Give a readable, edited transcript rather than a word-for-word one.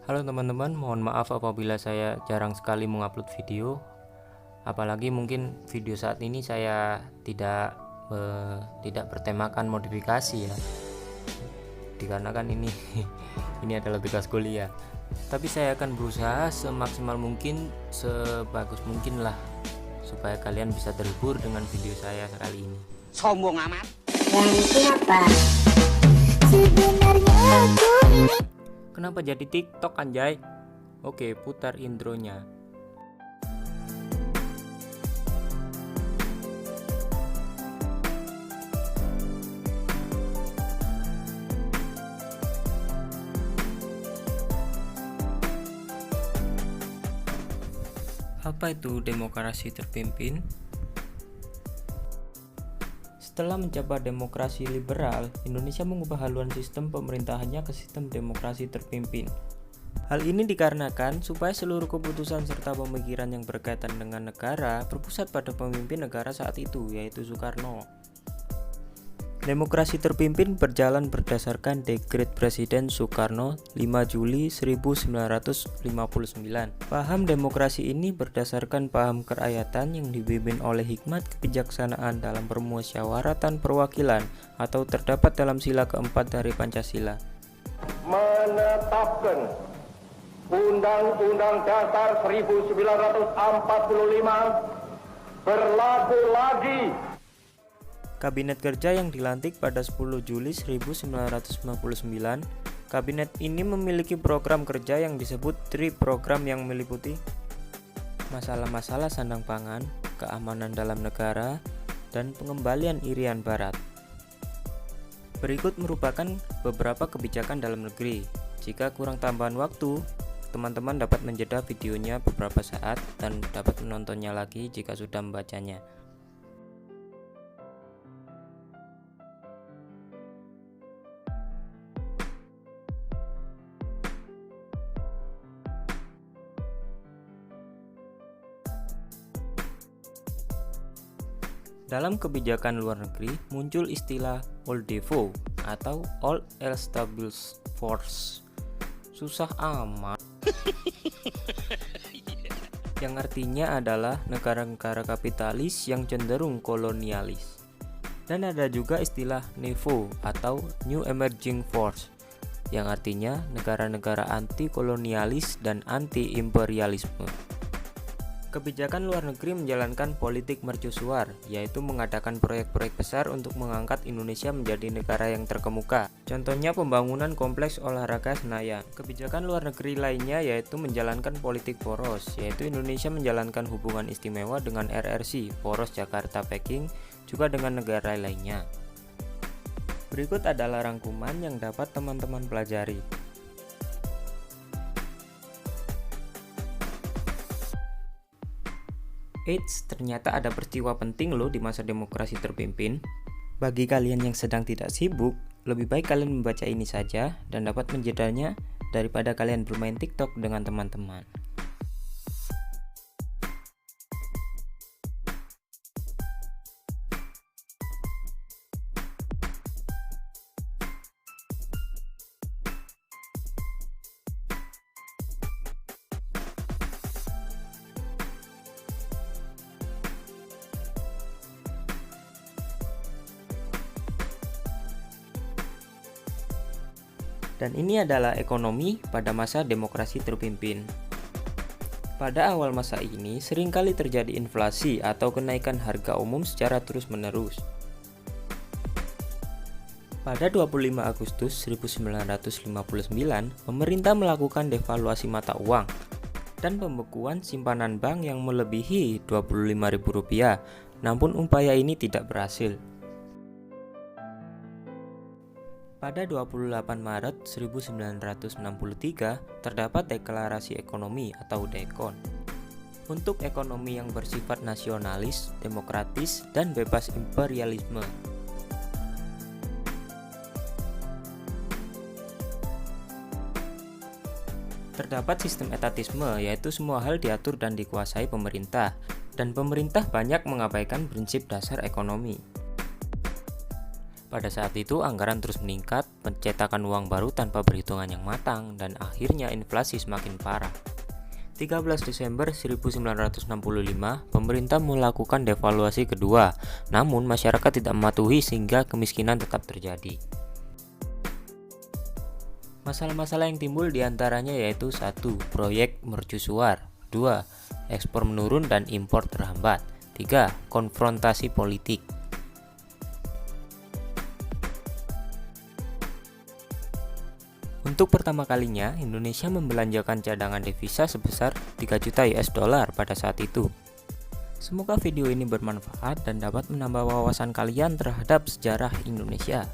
Halo teman-teman, mohon maaf apabila saya jarang sekali mengupload video. Apalagi mungkin video saat ini saya tidak bertemakan modifikasi ya. Dikarenakan ini ini adalah tugas kuliah. Tapi saya akan berusaha semaksimal mungkin, sebagus mungkin lah, supaya kalian bisa terhibur dengan video saya kali ini. Sombong amat. Dan siapa sebenarnya aku ini? Kenapa jadi TikTok anjay? Oke, putar intronya. Apa itu demokrasi terpimpin? Setelah mencapai demokrasi liberal, Indonesia mengubah haluan sistem pemerintahannya ke sistem demokrasi terpimpin. Hal ini dikarenakan supaya seluruh keputusan serta pemikiran yang berkaitan dengan negara berpusat pada pemimpin negara saat itu, yaitu Soekarno. Demokrasi terpimpin berjalan berdasarkan Dekret Presiden Soekarno 5 Juli 1959. Paham demokrasi ini berdasarkan paham kerakyatan yang dipimpin oleh hikmat kebijaksanaan dalam permusyawaratan perwakilan atau terdapat dalam sila keempat dari Pancasila. Menetapkan Undang-Undang Dasar 1945 berlaku lagi. Kabinet Kerja yang dilantik pada 10 Juli 1999, kabinet ini memiliki program kerja yang disebut TRI program yang meliputi masalah-masalah sandang pangan, keamanan dalam negara, dan pengembalian Irian Barat. Berikut merupakan beberapa kebijakan dalam negeri. Jika kurang tambahan waktu, teman-teman dapat menjeda videonya beberapa saat dan dapat menontonnya lagi jika sudah membacanya. Dalam kebijakan luar negeri muncul istilah OLDEFO atau All Established Force. Susah amat. Yang artinya adalah negara-negara kapitalis yang cenderung kolonialis. Dan ada juga istilah NEVO atau New Emerging Force, yang artinya negara-negara anti kolonialis dan anti imperialisme. Kebijakan luar negeri menjalankan politik mercusuar, yaitu mengadakan proyek-proyek besar untuk mengangkat Indonesia menjadi negara yang terkemuka. Contohnya pembangunan kompleks olahraga Senayan. Kebijakan luar negeri lainnya yaitu menjalankan politik poros, yaitu Indonesia menjalankan hubungan istimewa dengan RRC, poros Jakarta-Peking, juga dengan negara lainnya. Berikut adalah rangkuman yang dapat teman-teman pelajari. Eits, ternyata ada peristiwa penting loh di masa demokrasi terpimpin. Bagi kalian yang sedang tidak sibuk, lebih baik kalian membaca ini saja dan dapat menjedanya daripada kalian bermain TikTok dengan teman-teman. Dan ini adalah ekonomi pada masa demokrasi terpimpin. Pada awal masa ini seringkali terjadi inflasi atau kenaikan harga umum secara terus-menerus. Pada 25 Agustus 1959, pemerintah melakukan devaluasi mata uang dan pembekuan simpanan bank yang melebihi Rp25.000, namun upaya ini tidak berhasil. Pada 28 Maret 1963, terdapat Deklarasi Ekonomi atau DEKON untuk ekonomi yang bersifat nasionalis, demokratis, dan bebas imperialisme. Terdapat sistem etatisme, yaitu semua hal diatur dan dikuasai pemerintah, dan pemerintah banyak mengabaikan prinsip dasar ekonomi. Pada saat itu anggaran terus meningkat, pencetakan uang baru tanpa perhitungan yang matang, dan akhirnya inflasi semakin parah. 13 Desember 1965, pemerintah melakukan devaluasi kedua, namun masyarakat tidak mematuhi sehingga kemiskinan tetap terjadi. Masalah-masalah yang timbul diantaranya yaitu 1. Proyek mercusuar, 2. Ekspor menurun dan impor terhambat, 3. Konfrontasi politik. Untuk pertama kalinya, Indonesia membelanjakan cadangan devisa sebesar 3 juta US dollar pada saat itu. Semoga video ini bermanfaat dan dapat menambah wawasan kalian terhadap sejarah Indonesia.